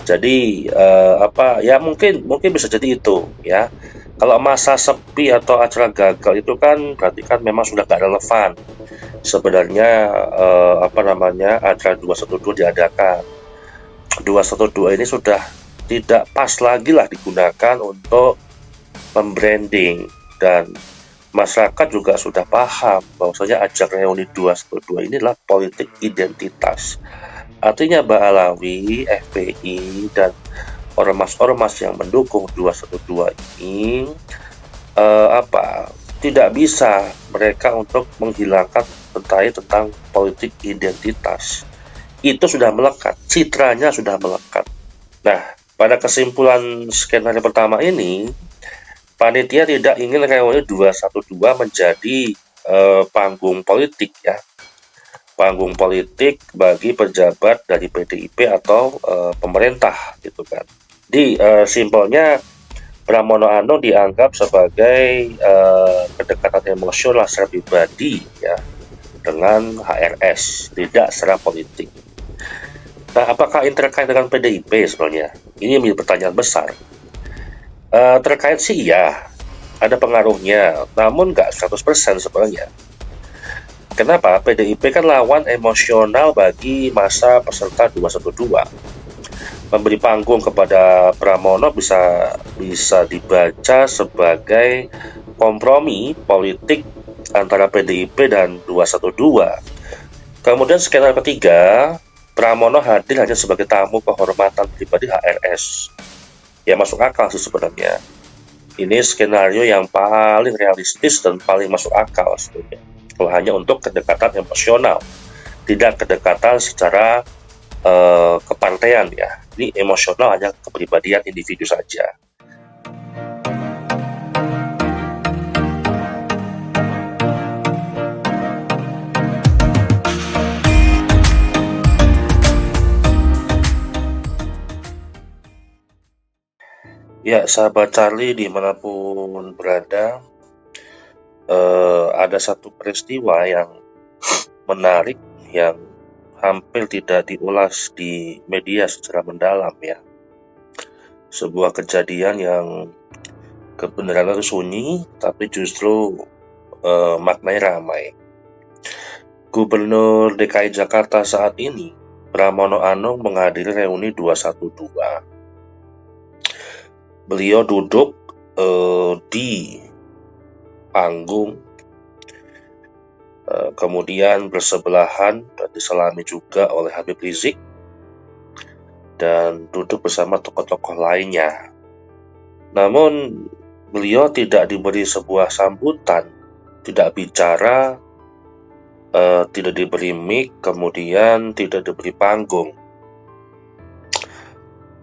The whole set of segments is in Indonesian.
Jadi ya mungkin bisa jadi itu ya. Kalau masa sepi atau acara gagal itu kan berarti kan memang sudah gak relevan. Sebenarnya acara 212 diadakan. 212 ini sudah tidak pas lagi lah digunakan untuk membranding, dan masyarakat juga sudah paham bahwasanya acara reuni 212 ini adalah politik identitas. Artinya Mbak Alawi, FPI, dan ormas-ormas yang mendukung 212 ini tidak bisa mereka untuk menghilangkan tentang politik identitas. Itu sudah melekat, citranya sudah melekat. Nah, pada kesimpulan skenario pertama ini, panitia tidak ingin reuni 212 menjadi panggung politik ya, panggung politik bagi pejabat dari PDIP atau pemerintah gitu kan. Di simpelnya Pramono Anung dianggap sebagai kedekatan emosional secara pribadi ya dengan HRS, tidak secara politik. Nah, apakah ini terkait dengan PDIP sebenarnya? Ini menjadi pertanyaan besar. Terkait sih ya, ada pengaruhnya, namun nggak 100% sebenarnya. Kenapa? PDIP kan lawan emosional bagi masa peserta 212. Memberi panggung kepada Pramono bisa dibaca sebagai kompromi politik antara PDIP dan 212. Kemudian skenario ketiga, Pramono hadir hanya sebagai tamu kehormatan pribadi HRS. Ya masuk akal sih sebenarnya. Ini skenario yang paling realistis dan paling masuk akal sebenarnya. Kalau hanya untuk kedekatan emosional, tidak kedekatan secara kepartean ya. Ini emosional, hanya kepribadian individu saja. Ya, sahabat Charlie dimanapun berada, ada satu peristiwa yang menarik yang hampir tidak diulas di media secara mendalam ya. Sebuah kejadian yang kebenarannya itu sunyi, tapi justru maknanya ramai. Gubernur DKI Jakarta saat ini, Pramono Anung, menghadiri reuni 212. Beliau duduk di panggung, kemudian bersebelahan dan diselami juga oleh Habib Rizik, dan duduk bersama tokoh-tokoh lainnya. Namun beliau tidak diberi sebuah sambutan, tidak bicara, tidak diberi mic, kemudian tidak diberi panggung.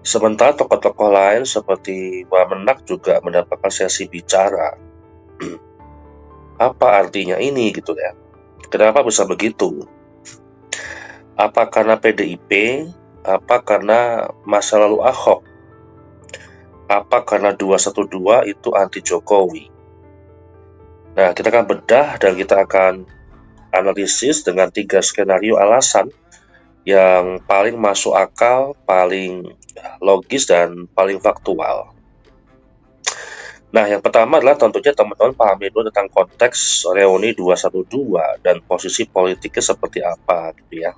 Sementara tokoh-tokoh lain seperti Wamenak juga mendapatkan sesi bicara. Apa artinya ini gitu ya? Kenapa bisa begitu? Apa karena PDIP? Apa karena masa lalu Ahok? Apa karena 212 itu anti Jokowi? Nah, kita akan bedah dan kita akan analisis dengan 3 skenario alasan yang paling masuk akal, paling logis, dan paling faktual. Nah, yang pertama adalah tentunya teman-teman pahami dulu tentang konteks reuni 212 dan posisi politiknya seperti apa gitu ya.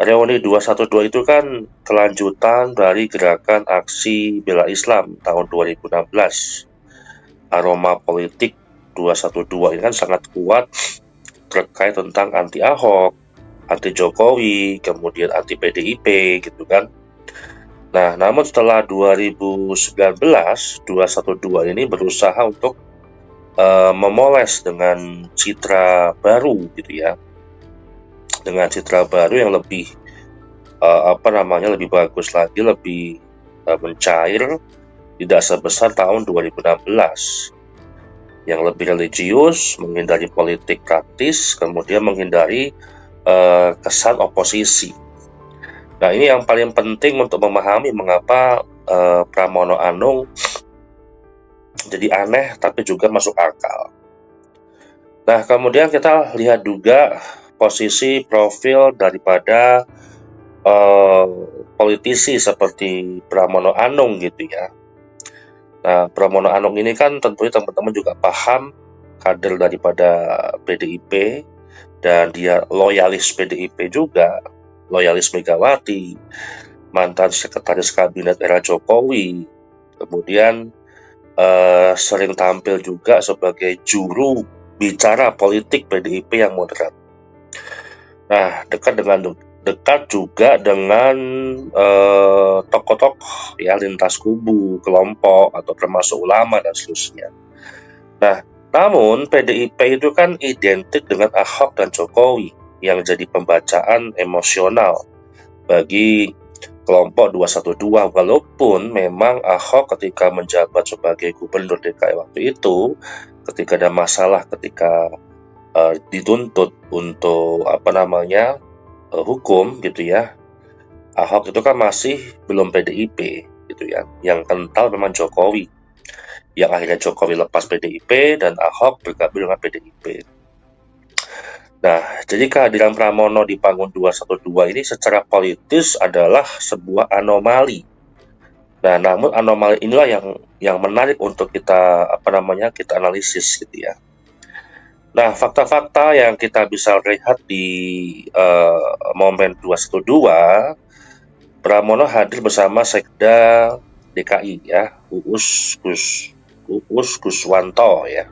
Reuni 212 itu kan kelanjutan dari gerakan aksi bela Islam tahun 2016. Aroma politik 212 ini kan sangat kuat terkait tentang anti Ahok, anti Jokowi, kemudian anti PDIP gitu kan. Nah, namun setelah 2019, 212 ini berusaha untuk memoles dengan citra baru gitu ya. Dengan citra baru yang lebih lebih bagus lagi, lebih mencair, tidak sebesar tahun 2016 yang lebih religius, menghindari politik praktis, kemudian menghindari kesan oposisi. Nah, ini yang paling penting untuk memahami mengapa Pramono Anung jadi aneh tapi juga masuk akal. Nah, kemudian kita lihat juga posisi profil daripada uh, politisi seperti Pramono Anung gitu ya. Nah, Pramono Anung ini kan tentunya teman-teman juga paham kader daripada PDIP, dan dia loyalis PDIP juga, loyalis Megawati, mantan sekretaris kabinet era Jokowi, kemudian sering tampil juga sebagai juru bicara politik PDIP yang moderat. Nah, dekat juga dengan tokoh-tokoh ya lintas kubu, kelompok atau termasuk ulama dan seterusnya. Nah, namun PDIP itu kan identik dengan Ahok dan Jokowi yang jadi pembacaan emosional bagi kelompok 212, walaupun memang Ahok ketika menjabat sebagai gubernur DKI waktu itu, ketika ada masalah, ketika dituntut untuk hukum gitu ya, Ahok itu kan masih belum PDIP gitu ya, yang kental memang Jokowi, yang akhirnya Jokowi lepas PDIP dan Ahok bergabung dengan PDIP. Nah, jadi kehadiran Pramono di panggung 212 ini secara politis adalah sebuah anomali. Nah, namun anomali inilah yang menarik untuk kita kita analisis gitu ya. Nah, fakta-fakta yang kita bisa lihat di momen 212, Pramono hadir bersama Sekda DKI ya, Uus Guswanto ya.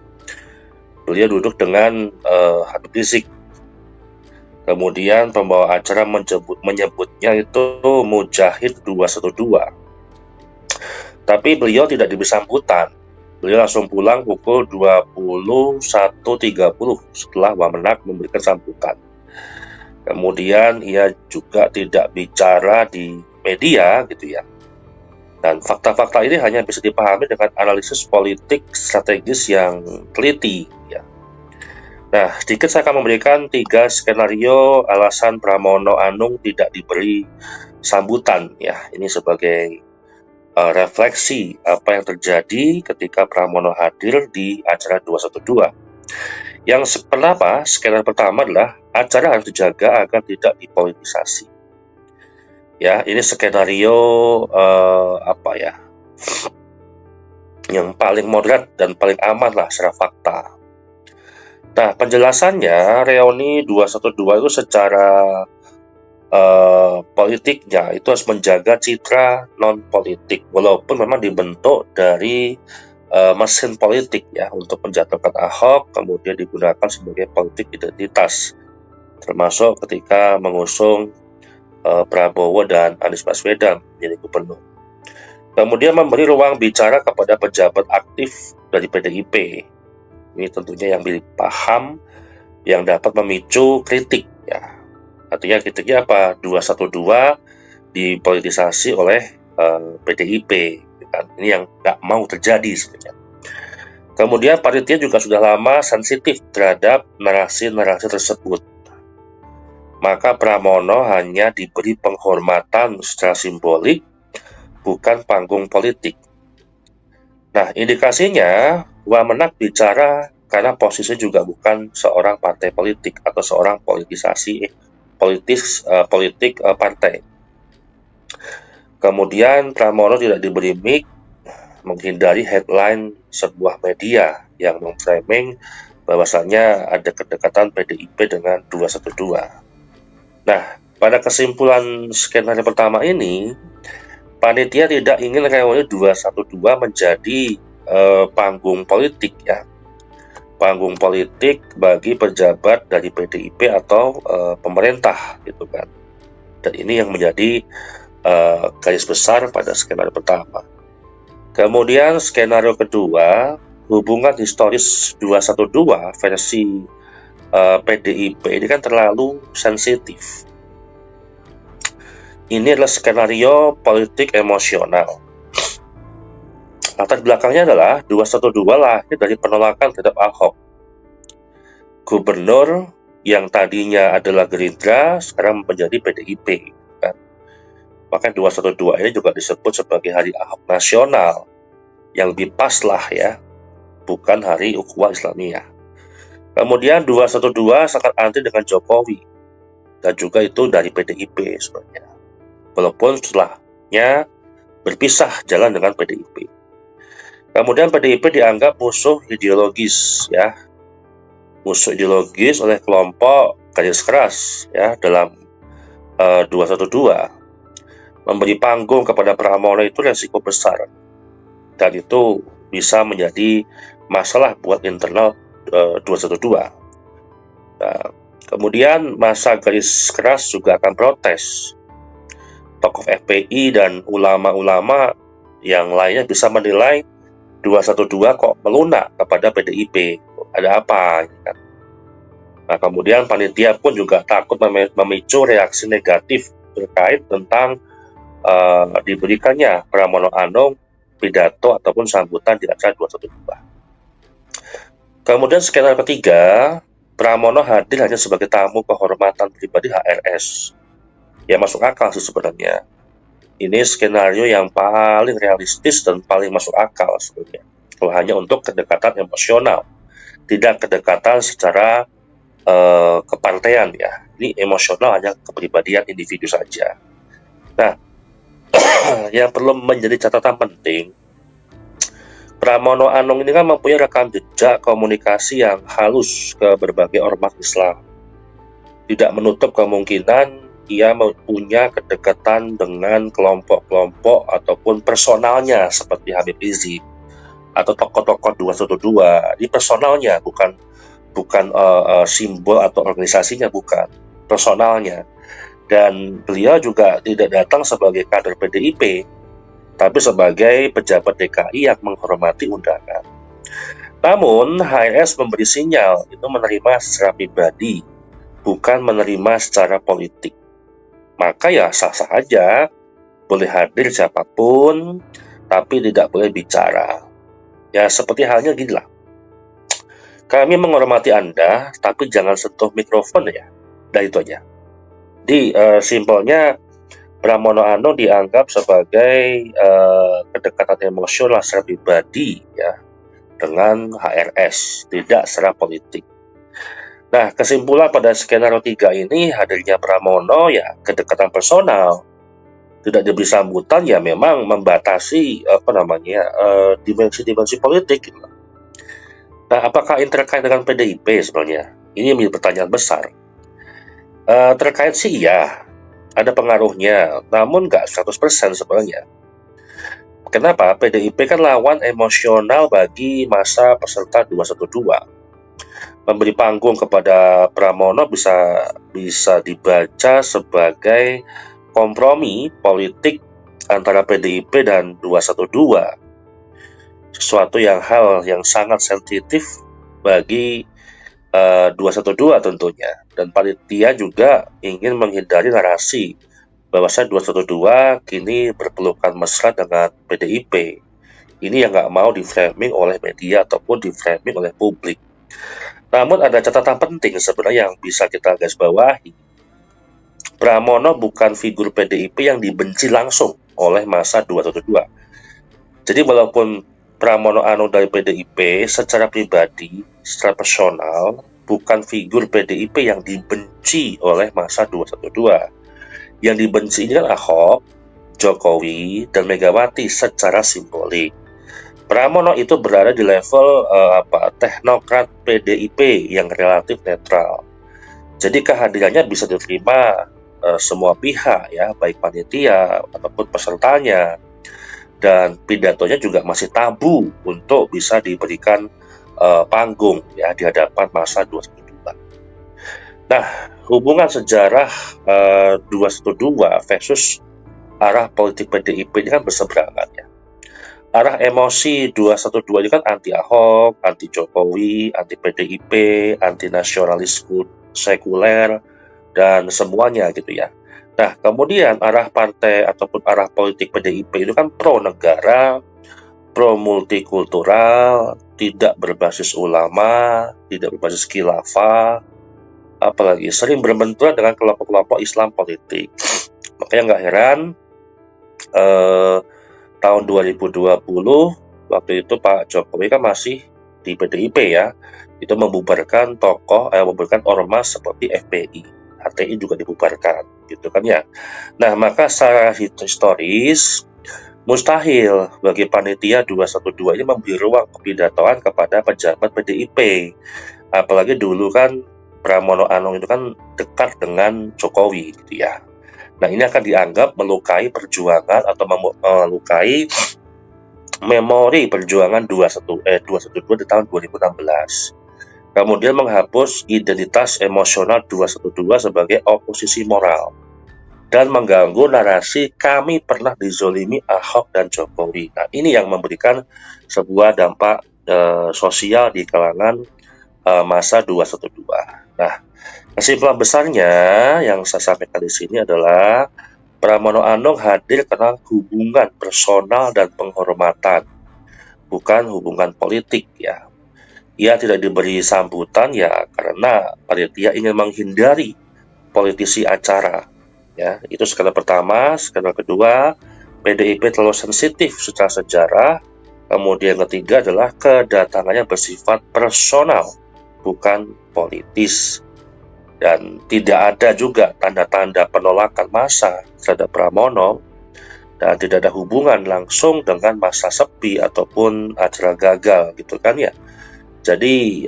Beliau duduk dengan Habib Rizik. Kemudian pembawa acara menyebutnya itu Mujahid 212. Tapi beliau tidak diberi sambutan. Beliau langsung pulang pukul 21.30 setelah Wamenak memberikan sambutan. Kemudian ia juga tidak bicara di media gitu ya. Dan fakta-fakta ini hanya bisa dipahami dengan analisis politik strategis yang teliti ya. Nah, sedikit saya akan memberikan 3 skenario alasan Pramono Anung tidak diberi sambutan ya. Ini sebagai refleksi apa yang terjadi ketika Pramono hadir di acara 212. Yang kenapa? Skenario pertama adalah acara harus dijaga agar tidak dipolitisasi. Ya, ini skenario yang paling moderat dan paling aman lah secara fakta. Nah, penjelasannya reuni 212 itu secara politiknya itu harus menjaga citra non-politik, walaupun memang dibentuk dari mesin politik ya untuk menjatuhkan Ahok, kemudian digunakan sebagai politik identitas, termasuk ketika mengusung Prabowo dan Anies Baswedan menjadi gubernur. Kemudian memberi ruang bicara kepada pejabat aktif dari PDIP. Ini tentunya yang paham, yang dapat memicu kritik ya. Artinya kritiknya apa? 212 dipolitisasi oleh PDIP kan? Ini yang nggak mau terjadi sebenarnya. Kemudian panitia juga sudah lama sensitif terhadap narasi-narasi tersebut. Maka Pramono hanya diberi penghormatan secara simbolik, bukan panggung politik. Nah, indikasinya Wamenak bicara karena posisi juga bukan seorang partai politik atau seorang politik partai. Kemudian Pramono tidak diberi mic, menghindari headline sebuah media yang memframing bahwasannya ada kedekatan PDIP dengan 212. Nah, pada kesimpulan skenario pertama ini, panitia tidak ingin reuni 212 menjadi panggung politik ya. Panggung politik bagi pejabat dari PDIP atau pemerintah gitu kan. Dan ini yang menjadi garis besar pada skenario pertama. Kemudian skenario kedua, hubungan historis 212 versi PDIP ini kan terlalu sensitif. Ini adalah skenario politik emosional. Latar belakangnya adalah 212 lahir dari penolakan terhadap Ahok. Gubernur yang tadinya adalah Gerindra sekarang menjadi PDIP. Maka 212 ini juga disebut sebagai Hari Ahok Nasional, yang lebih pas lah ya, bukan Hari Ukhuwah Islamiyah. Kemudian 212 sangat anti dengan Jokowi, dan juga itu dari PDIP sebenarnya. walaupun setelahnya berpisah jalan dengan PDIP. Kemudian PDIP dianggap musuh ideologis ya, musuh ideologis oleh kelompok garis keras ya dalam 212. Memberi panggung kepada Pramono itu resiko besar, dan itu bisa menjadi masalah buat internal 212. Nah, kemudian masa garis keras juga akan protes. Tokoh FPI dan ulama-ulama yang lainnya bisa menilai 212 kok melunak kepada PDIP, ada apa? Nah, kemudian panitia pun juga takut memicu reaksi negatif terkait tentang diberikannya Pramono Anung pidato ataupun sambutan di acara 212. Kemudian skenario ketiga, Pramono hadir hanya sebagai tamu kehormatan pribadi HRS. Ya masuk akal sih sebenarnya. Ini skenario yang paling realistis dan paling masuk akal sebenarnya. Kalau hanya untuk kedekatan emosional, tidak kedekatan secara kepartean ya. Ini emosional, hanya kepribadian individu saja. Nah, yang perlu menjadi catatan penting, Pramono Anung ini kan mempunyai rekam jejak komunikasi yang halus ke berbagai ormas Islam. Tidak menutup kemungkinan ia punya kedekatan dengan kelompok-kelompok ataupun personalnya seperti Habib Rizik atau tokoh-tokoh 212. Ini personalnya, bukan simbol atau organisasinya, bukan, personalnya. Dan beliau juga tidak datang sebagai kader PDIP, tapi sebagai pejabat DKI yang menghormati undangan. Namun, HRS memberi sinyal itu menerima secara pribadi, bukan menerima secara politik. Maka ya sah-sah aja, boleh hadir siapapun, tapi tidak boleh bicara. Ya seperti halnya gini lah, kami menghormati Anda, tapi jangan sentuh mikrofon ya. Dan itu aja. Di simpelnya, Pramono Anung dianggap sebagai kedekatan emosional secara pribadi ya dengan HRS, tidak secara politik. Nah, kesimpulan pada skenario 3 ini, hadirnya Pramono ya kedekatan personal, tidak diberi sambutan ya memang membatasi dimensi-dimensi politik. Nah, apakah ini terkait dengan PDIP sebenarnya? Ini menjadi pertanyaan besar. Terkait sih iya, ada pengaruhnya, namun nggak 100% sebenarnya. Kenapa? PDIP kan lawan emosional bagi masa peserta 212. Memberi panggung kepada Pramono bisa dibaca sebagai kompromi politik antara PDIP dan 212. Sesuatu hal yang sangat sensitif bagi 212 tentunya, dan panitia juga ingin menghindari narasi bahwasanya 212 kini berpelukan mesra dengan PDIP. Ini yang nggak mau di-framing oleh media ataupun di-framing oleh publik. Namun ada catatan penting sebenarnya yang bisa kita garis bawahi. Pramono bukan figur PDIP yang dibenci langsung oleh masa 212. Jadi walaupun Pramono Anung dari PDIP secara pribadi, secara personal, bukan figur PDIP yang dibenci oleh masa 212. Yang dibenci ini kan Ahok, Jokowi, dan Megawati secara simbolik. Pramono itu berada di level teknokrat PDIP yang relatif netral. Jadi kehadirannya bisa diterima semua pihak ya, baik panitia ataupun pesertanya. Dan pidatonya juga masih tabu untuk bisa diberikan panggung ya di hadapan masa 212. Nah, hubungan sejarah 212 versus arah politik PDIP ini kan berseberangan ya. Arah emosi 212 ini kan anti Ahok, anti Jokowi, anti PDIP, anti nasionalis sekuler, dan semuanya gitu ya. Nah, kemudian arah partai ataupun arah politik PDIP itu kan pro negara, pro multikultural, tidak berbasis ulama, tidak berbasis khilafah, apalagi sering berbenturan dengan kelompok-kelompok Islam politik. Makanya nggak heran tahun 2020 waktu itu Pak Jokowi kan masih di PDIP ya, itu membubarkan membubarkan ormas seperti FPI, HTI juga dibubarkan gitu kan ya. Nah, maka secara historis mustahil bagi panitia 212 ini memberi ruang kepidatoan kepada pejabat PDIP. Apalagi dulu kan Pramono Anung itu kan dekat dengan Jokowi gitu ya. Nah, ini akan dianggap melukai perjuangan atau melukai memori perjuangan 212 di tahun 2016. Kemudian menghapus identitas emosional 212 sebagai oposisi moral dan mengganggu narasi kami pernah dizolimi Ahok dan Jokowi. Nah, ini yang memberikan sebuah dampak sosial di kalangan masa 212. Nah, kesimpulan besarnya yang saya sampaikan di sini adalah Pramono Anung hadir karena hubungan personal dan penghormatan, bukan hubungan politik ya. Ia tidak diberi sambutan ya karena panitia ingin menghindari politisi acara. Ya, itu skala pertama. Skala kedua, PDIP terlalu sensitif secara sejarah. Kemudian ketiga adalah kedatangannya bersifat personal, bukan politis. Dan tidak ada juga tanda-tanda penolakan massa terhadap Pramono, dan tidak ada hubungan langsung dengan masa sepi ataupun acara gagal gitu kan ya. Jadi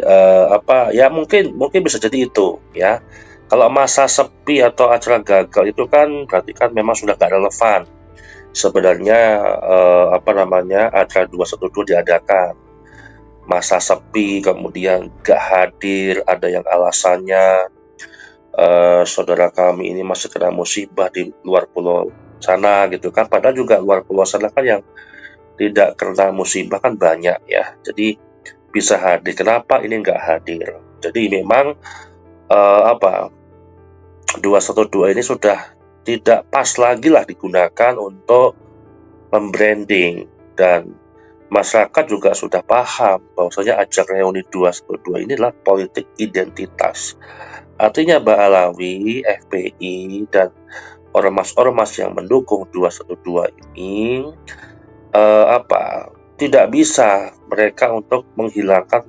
ya mungkin bisa jadi itu ya. Kalau masa sepi atau acara gagal itu kan berarti kan memang sudah gak relevan. Sebenarnya acara 212 diadakan. Masa sepi kemudian gak hadir, ada yang alasannya saudara kami ini masih kena musibah di luar pulau sana gitu kan. Padahal juga luar pulau sana kan yang tidak kena musibah kan banyak ya. Jadi bisa hadir. Kenapa ini nggak hadir? Jadi memang 212 ini sudah tidak pas lagi lah digunakan untuk membranding, dan masyarakat juga sudah paham bahwasanya ajang reuni 212 ini adalah politik identitas. Artinya Mbak Alawi, FPI, dan ormas-ormas yang mendukung 212 ini tidak bisa mereka untuk menghilangkan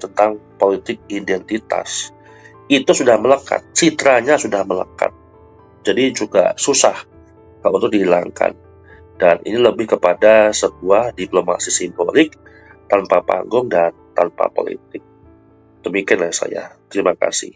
tentang politik identitas. Itu sudah melekat, citranya sudah melekat. Jadi juga susah kalau untuk dihilangkan. Dan ini lebih kepada sebuah diplomasi simbolik tanpa panggung dan tanpa politik. Demikianlah saya. Terima kasih.